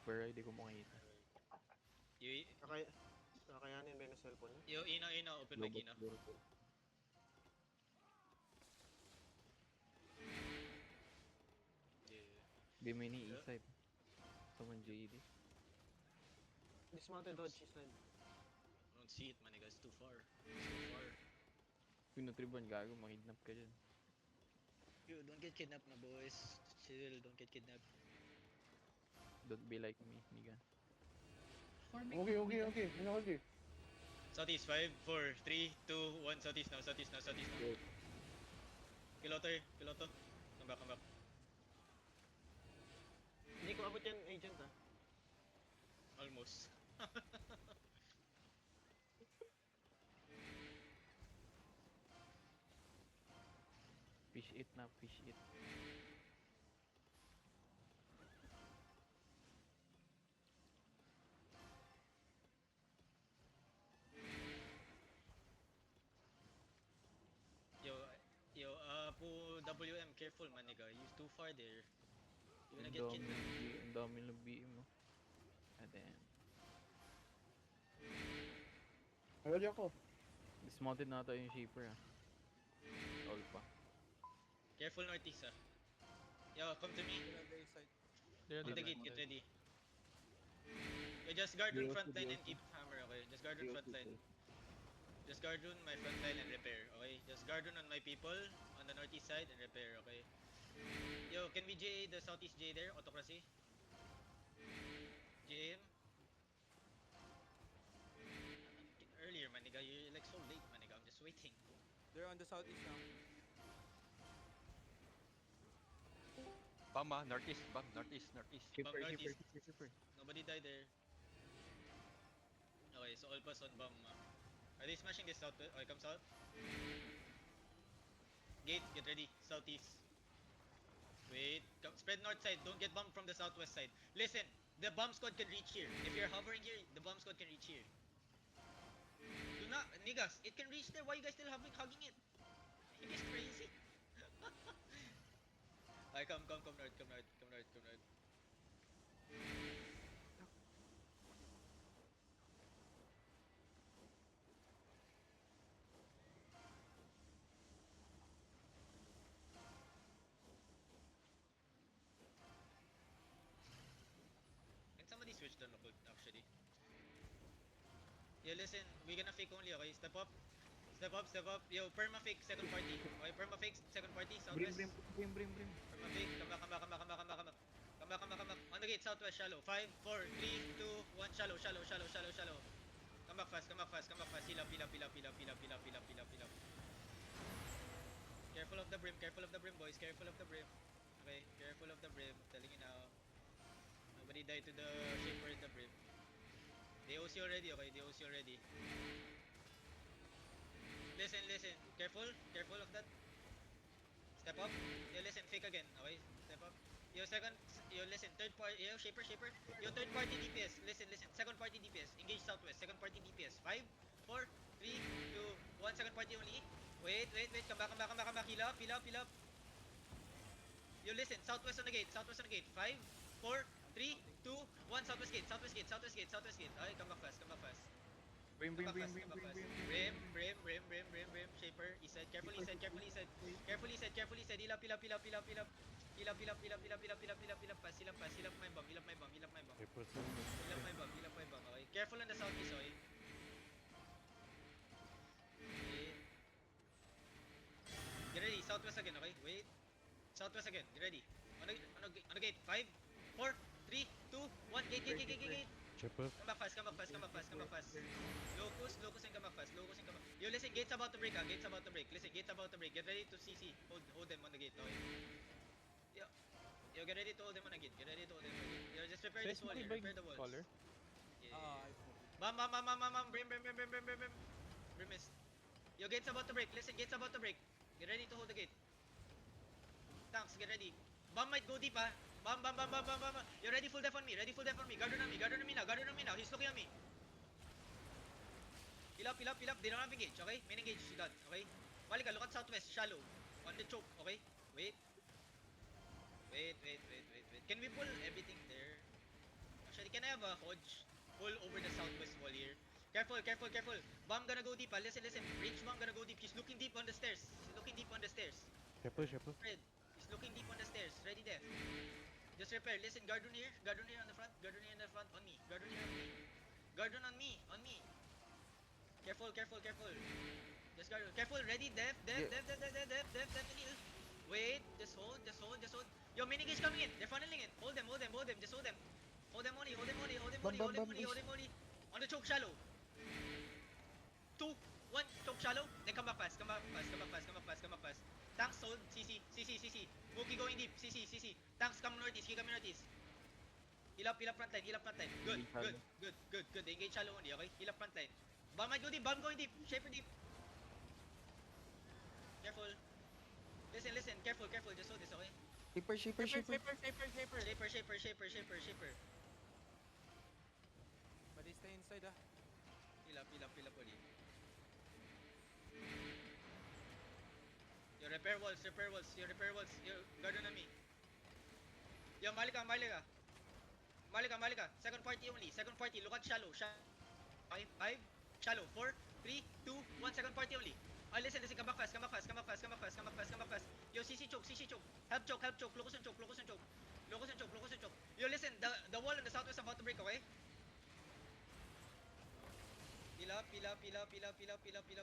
Pero hindi ko makita. Kakayanin ba yung cellphone niya? Ino, open mic, Lobot Ino. siguro ko. Yeah. Hindi may iniisay pa. Someone JD. Dismounted dodge slide. I don't see it, man, guys. Too far. It's too far. Pinutriban gago, makidnap ka dyan. Yo, don't get kidnapped, na boys. Chill, don't get kidnapped. Don't be like me, Migan. Okay. Hold it. Southeast, 5, 4, 3, 2, 1. Southeast now. Go. Piloto. Come back. Hindi ko abot yan, agent ah. Almost. Fish it na, fish it. WM, careful, man, nigga. You're too far there. You're gonna Ang get dami kidnapped. ang dami ng BM mo. Ah, damn. Ready ako. Dismounted na tayo yung shaper ah. All pa. Careful, northeast, ah. Yo, come to me. On the gate, get ready. Yo, just guard on front line and keep hammer, okay? Just guard on front line. Just guard on my front line and repair, okay? Just guard on my people on the northeast side and repair, okay? Yo, can we JA the southeast J there? Autocracy? JM? Earlier, man, nigga. You're like so late, man, nigga. I'm just waiting. They're on the southeast now. Bama, northeast, northeast. Shaper, northeast. shaper. Nobody died there. Okay, so all pass on bomb. Are they smashing this south? Okay, come south. Gate, get ready. Southeast. Wait, come, spread north side. Don't get bombed from the southwest side. Listen, the bomb squad can reach here. If you're hovering here, the bomb squad can reach here. Do not, niggas, it can reach there. Why you guys still hugging it? It is crazy. Alright, come north. Can somebody switch the local actually? Yeah, listen, we're gonna fake only, okay? Step up. Yo, perma fake, second party. Okay, perma fake, second party, southwest. Brim. Perma fake, come back. Come back. On the gate, southwest, shallow. 5, 4, 3, 2, 1, shallow. Come back fast. Heal up. Careful of the brim, boys. Careful of the brim. Okay, careful of the brim. Telling you now. Nobody died to the shaper in the brim. They OC already, okay? They OC already. Listen. Careful of that. Step up. Yo, listen, fake again, okay? Step up. Listen, third party, shaper. Yo, third party DPS. Listen. Second party DPS. Engage southwest. Second party DPS. 5, 4, 3, 2, 1. Second party only. Wait. Come back. Heal up. Yo, listen, southwest on the gate. 5, 4, 3, 2, 1. Southwest gate. Okay, come back fast. Brim. Brim. Shaper, east side. Careful east side. Heal up. Pass. Heal up my bomb. Heal up my bomb. Okay. Careful on the southeast, okay? Wait. Get ready. Southwest again, okay? Wait. Southwest again. Get ready. On the gate. 5, 4, 3, 2, 1. Gate. Shaper. Come back fast. Locus and come back fast. Yo, listen, gate's about to break, Listen, gate's about to break. Get ready to CC. Hold them on the gate, okay? Yo, get ready to hold them on the gate. Yo, just prepare this wall here. Prepare the walls. Color. Yeah. Bam. Brim missed. Yo, gate's about to break. Listen, gate's about to break. Get ready to hold the gate. Tanks, get ready. Bomb might go deep, ah. Bam. You're ready, full def on me. Guard on me now. He's looking at me. Heal up. They don't have engage, okay? Main engage, done, okay? Balik ka, look at southwest, shallow. On the choke, okay? Wait. Can we pull everything there? Actually, ready. Can I have a Hodge? Pull over the southwest wall here. Careful, careful, careful. Bomb gonna go deep. Listen, listen. Range bomb gonna go deep. He's looking deep on the stairs. He's looking deep on the stairs. Careful, careful. Fred, he's looking deep on the stairs. Ready there. Just repair. Listen, Gardon here. Gardon here on the front. Gardon here on the front. On me. Gardon here on me. Gardon on me. On me. Careful, careful, careful. Just Gardon. Careful. Ready. Def. Heal. Wait. Just hold. Just hold. Just hold. Yo, mini gauge coming in. They're funneling in. Hold them. Hold them. Hold them. Just hold them. Hold them only. Hold them only. Hold them only. Hold them only. Hold them only. On the choke shallow. 2, 1. Choke shallow. Then come back fast. Come back fast. Come back fast. Come back fast. Come back fast. Tanks hold. CC. Mookie going deep. CC. Tanks come northeast. He come northeast. Heal up front line. Heal up front line. Good. Engage shallow only, okay? Heal up front line. Bomb might go deep. Bomb going deep. Shaper deep. Careful. Listen. Careful. Just hold this, okay? Shaper. Shaper. But they stay inside, ah. Heal up only. Yo, repair walls. Yo, Gardon on me. Yo, Malika. Second party only. Look at shallow. 5, shallow. 4, 3, 2, 1. Second party only. Listen. Come back fast. Yo, CC choke. Help choke. Locus and choke. Yo, listen. The wall on the southwest about to break, okay? Heal up,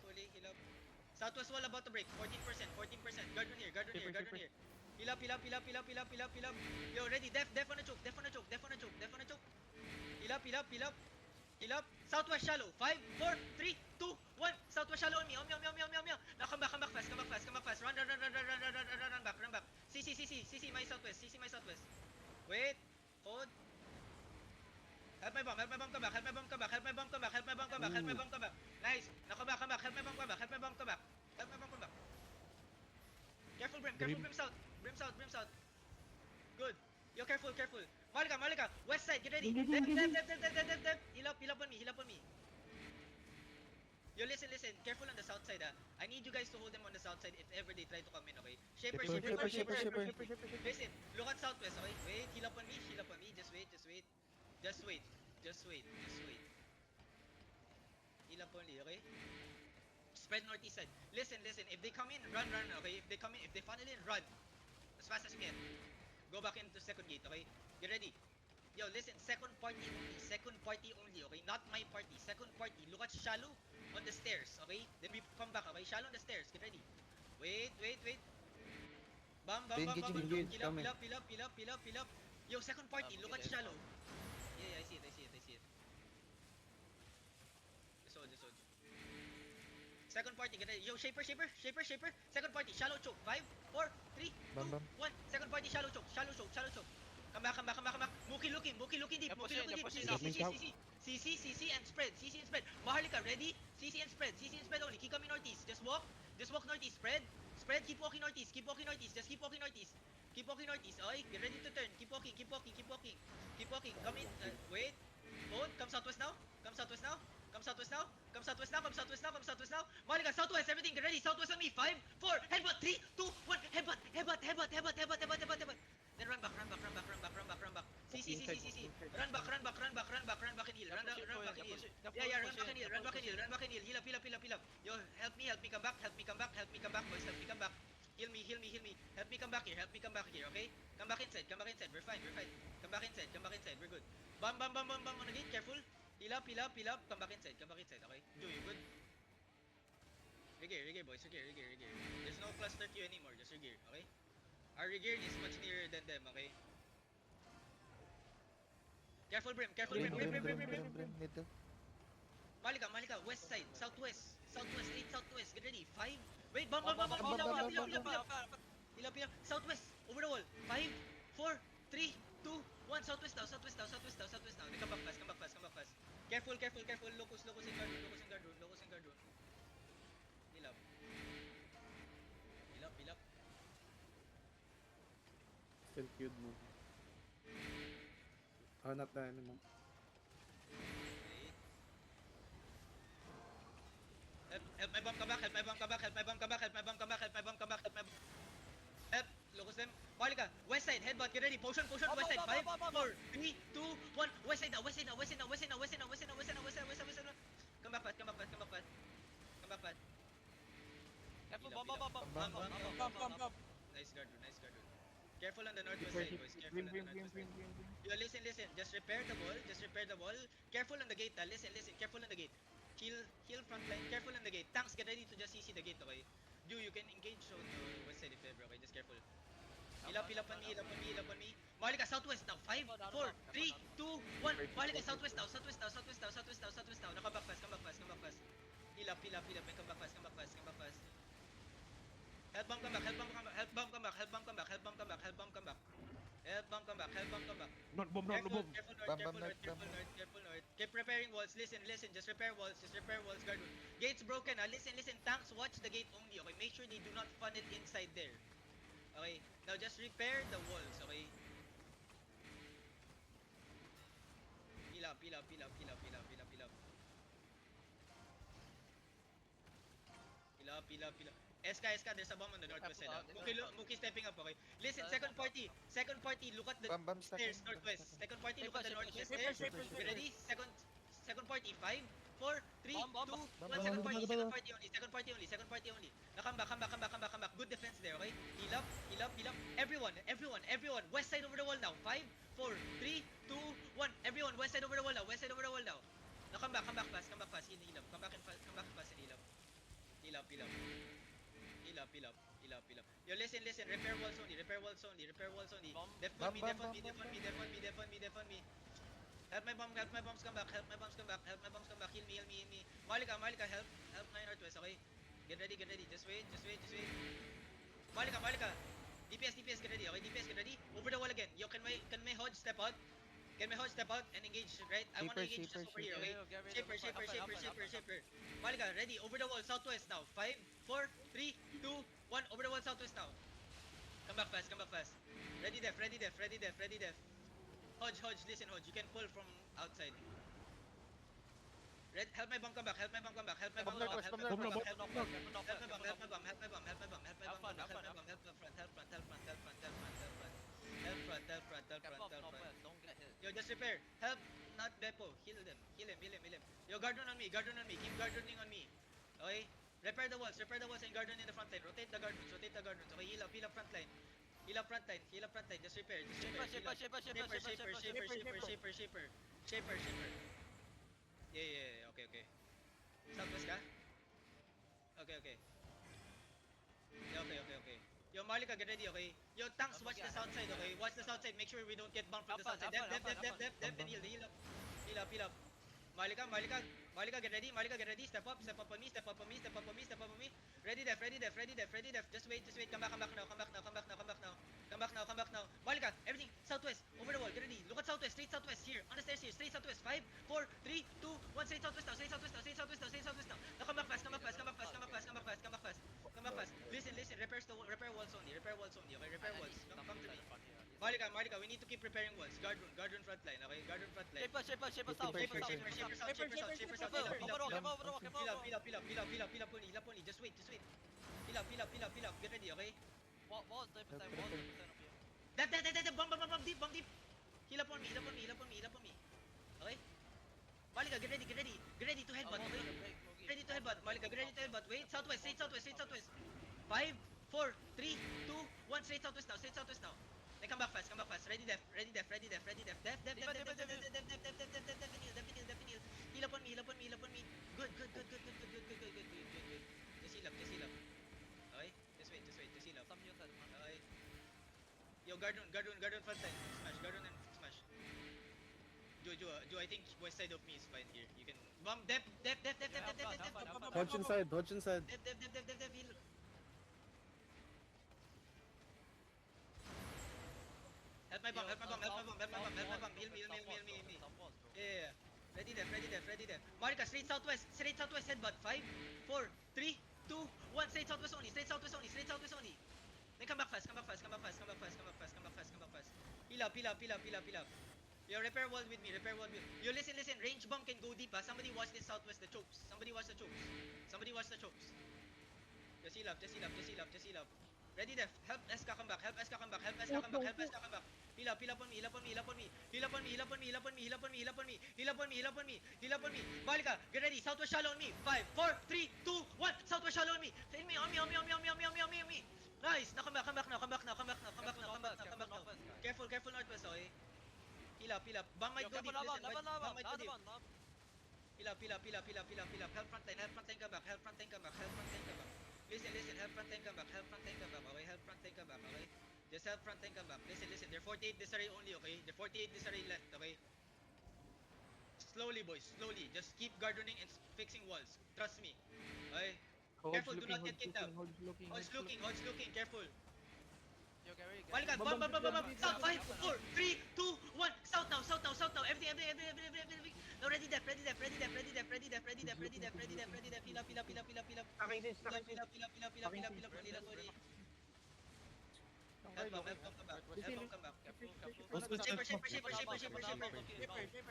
fully. Heal up. Southwest wall about to break. 14%. Gardon here. Heal up. Yo, ready. Def on a choke. Heal up. Southwest shallow. 5, 4, 3, 2, 1. Southwest shallow on me. Now come back fast. Run back. CC my southwest. Wait. Hold. Help my bomb come back. Nice. Now come back. Help my bomb come back. Careful, Brim south. Good. Yo, careful. Malika. West side, get ready. Dep. Heal up on me. Yo, listen. Careful on the south side, ah. I need you guys to hold them on the south side if ever they try to come in, okay? Shaper. Listen, look at southwest, okay? Wait, heal up on me. Just wait. Heal up only, okay? Spread northeast side. Listen. If they come in, run, okay? If they funnel in, run. As fast as you can. Go back into second gate, okay? Get ready. Yo, listen, second party only, okay? Not my party. Second party. Look at shallow on the stairs, okay? Then we come back, okay? Shallow on the stairs. Get ready. Wait. Bam. Engage, Heal up. Yo, second party. Look at shallow. Yeah, I see it. Just hold. Second party, get ready. Yo, shaper. Second party, shallow choke. 5, 4, 3, 2, 1. Second party, shallow choke. Come back. Mookie looking deep. CC and spread. Maharlika, ready? CC and spread only. Keep coming northeast. Just walk northeast. Spread. Keep walking northeast. Just keep walking northeast. Okay, get ready to turn. Keep walking. Come in. Wait. Hold. Come southwest now. Maharlika, southwest. Everything. Get ready. Southwest on me. 5, 4. Headbutt. 3, 2, 1. Headbutt. Then run back. CC. Run back and heal. Run back and heal. Yeah, run back and heal. Heal up. Yo, help me come back. Boys, help me come back. Heal me. Help me come back here, okay? Come back inside. We're fine. Come back inside. We're good. Bam on the gate. Careful. Heal up. Come back inside, okay? Joe, you good? Regear, boys. Regear. There's no cluster queue anymore. Just regear, okay? Our regear is much nearer than them, okay? Careful, Brim. Middle. Malika, west side, southwest, 8 southwest, get ready. 5, wait, bomb. Heal up. Southwest, over the wall. 5, 4, 3, 2, 1. Southwest now. They come back fast. Careful. Locus in guard. Heal up. Still cute mo. Hanap na mo. Help my bomb come back. Help, locus them. Malika, west side, headbutt, get ready. me. Potion, west side. 5, 4, 3, 2, 1. West side now. Come back fast. Come back fast. Careful, Heal up, bomb. Nice guard. Careful on the northwest side, boys. Careful on the northwest side. Yo, listen. Just repair the wall. Careful on the gate, Listen. Careful on the gate. Heal front line. Careful on the gate. Tanks, get ready to just CC the gate, okay? You can engage on the west side if ever, okay? Just careful. Heal up on me. Malika, southwest now. 5, 4, 3, 2, 1. Malika, southwest now. Now, come back fast. Heal up, and come back fast. Help bomb come back. Help bomb come back. Not bomb. Careful Bam, north. Keep repairing walls. Listen. Just repair walls. Guard. Gates broken. Listen. Tanks, watch the gate only. Okay, make sure they do not funnel inside there. Okay, now just repair the walls. Okay. Heal up. SK, there's a bomb on the northwest side. Muki stepping up, okay? Listen, second party, look at the Bam, stairs, second. northwest. Second party, look at the northwest stairs. You ready? Second party, 5, 4, 3, 2, 1. Second party only. Now come back. Good defense there, okay? Heal up. Everyone. West side over the wall now. 5, 4, 3, 2, 1. Everyone, west side over the wall now. Now come back fast. Heal up. Come back fast and heal up. Heal up. Yo, listen. Repair walls only. Def on me. Help my bombs come back. Heal me. Malika, help my northwest, okay? Get ready. Just wait. Malika. DPS, get ready, okay? DPS, get ready. Over the wall again. Yo, can my Hodge step out? And engage, right? I want to engage just over here, okay? Shaper. Malika, ready. Over the wall, southwest now. 5, 4, 3, 2, 1. Over the wall, southwest now. Come back fast. Ready, def. Hodge, listen, Hodge. You can pull from outside. Help my bomb come back. Help my bomb. Help my bomb. Help my bomb. Yo, just repair. Help, not depot. Heal him. Yo, guard on me. Keep guarding on me. Okay? Repair the walls and guard on in the front line. Rotate the guard ones. Okay, heal up front line. Just repair. Shaper. Yeah. Okay. Southwest ka? Okay. Yeah, okay. Yo, Malika, get ready, okay? Yo, tanks, watch the south side, okay? Make sure we don't get bumped from the south side. Def, and heal up. Malika, get ready. Step up on me. Ready, def. Just wait. Come back now. Malika, everything, southwest, over the wall, get ready. Look at southwest, straight southwest, here, on the stairs here, straight southwest. 5, 4, 3, 2, 1, straight southwest now. Now come back fast. Listen, repair walls only, okay? Repair walls. Come to me. Malika, we need to keep repairing walls. Guard run front line, okay? Shaper south. Shaper south. Heal up only. Just wait. Heal up. Get ready, okay? Wall, type of time. That, bomb deep. Heal up on me. Okay? Malika, get ready to headbutt, okay? Ready to headbutt. Malika, get ready to headbutt. Wait, straight southwest. 5, 4, 3, 2, 1, straight southwest now. Then come back fast. Ready, def. Def. Heal up on me. Good. Just heal up. Okay? Just wait. Heal up. Some muted. Okay. Yo, guard on front line. Smash. Joe, I think west side of me is fine here. You can bomb def. Dodge inside. Def. Heal. Help my bomb. Heal me. Yeah. Ready, def. Marika, straight southwest headbutt. 5, 4, 3, 2, 1. Straight southwest only. Then come back fast. Heal up. Yo, repair wall with me. Yo, listen. Range bomb can go deep, ha. Somebody watch this southwest, the chokes. Just heal up. Ready def. Help SK come back. Help SK come back. Help SK come back. Help SK come back. Heal up on me. Heal up on me. Heal up on me. Heal up on me. Heal up on me. Heal up on me. Heal up on me. Heal up on me. Heal up on me. Heal up on me. Heal up on me. Balika, get ready. Southwest shallow on me. 5, 4, 3, 2, 1. Southwest shallow on me. On me. On me. On me. On me. On me. On me. On me. On me. On me. Nice. Now come back. Come back now. Come back now. Come back now. Come back now. Come back now. Come back now. Careful. Careful northwest. Okay. Heal up. Heal up. Bang might go deep. Listen. Bang might go deep. Heal up. Heal up. Heal up. Heal up. Heal up. Heal up. Help front line. Help front line come back. Help front line come back. Help front line come back. Listen. Listen. Help front line come back. Help front line come back. Okay. Help front line come back. Okay. Just help front line come back. Listen. Listen. They're 48 disarray only. Okay. They're 48 disarray left. Okay. Slowly, boys. Slowly. Just keep gardening and fixing walls. Trust me. Okay. Careful. Do not get kicked out. Hodge looking. Hodge looking. Careful. Yo, Gary. Balikan. Bum, bum, bum, bum, bum. South. 5, 4, 3, 2, 1. South now. South now. South now. Everything. No, ready def. Ready def. Ready def. Ready def. Ready def. Ready def. Ready def. Ready def. Ready def. Heal up. Heal up. Heal up. Heal up. Heal up. Stacking siege, Heal up. stacking Heal siege. up. Heal up. Heal up. Heal up. Heal up. Heal up. Heal up. Help come back. Help come back. Shaper.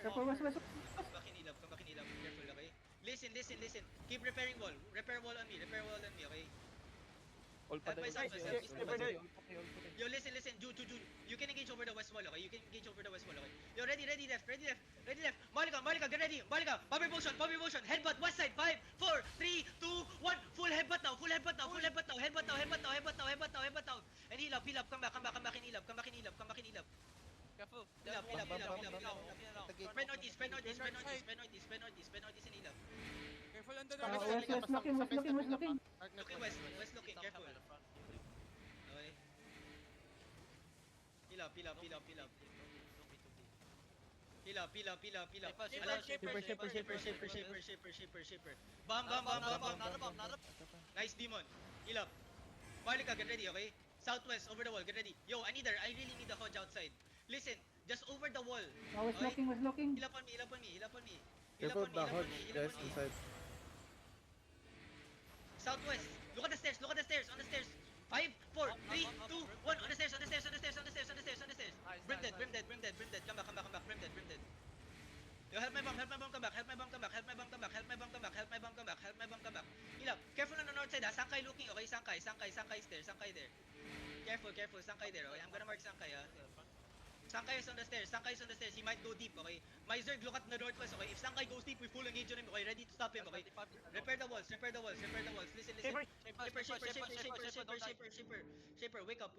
Careful, west. Come back in heal up. Come back in heal up. Careful, okay? Listen. Keep repairing wall. Repair wall on me. Okay? All pa Help my daw. side, Nice, help yes, my yes, side. yes. Yo, listen. Jude. You can engage over the west wall, okay? You can engage over the west wall, okay? Yo, ready, left. Malika, get ready. Malika, power motion. Headbutt, west side. 5, 4, 3, 2, 1. Full headbutt now. Headbutt now. And heal up. Come back in heal up. Careful. Heal up. Spread northeast and heal up. Careful under West looking. Looking west looking, careful. Okay. Heal up. Shaper. Bam. Nice demon. Heal up. Malika, get ready, okay? Southwest, over the wall, get ready. Yo, I really need the Hodge outside. Listen, just over the wall. West looking. Heal up on me. Careful the Hodge, guys, inside. Southwest. Look at the stairs. On the stairs. 5, 4, 3, 2, 1. On the stairs. Brim dead. Come back. Brim dead. Yo, help my bomb come back. Heal up. Careful on the north side, ha. Sangkai looking, okay? Sangkai stairs. Sangkai there. Careful. Sangkai there, okay? I'm gonna mark Sangkai, ha. Sangkai is on the stairs. He might go deep, okay? My Zerg, look at the northwest, okay? If Sangkai goes deep, we full engage on him, okay? Ready to stop him, okay? Repair the walls. Listen. Shaper. Shaper, wake up.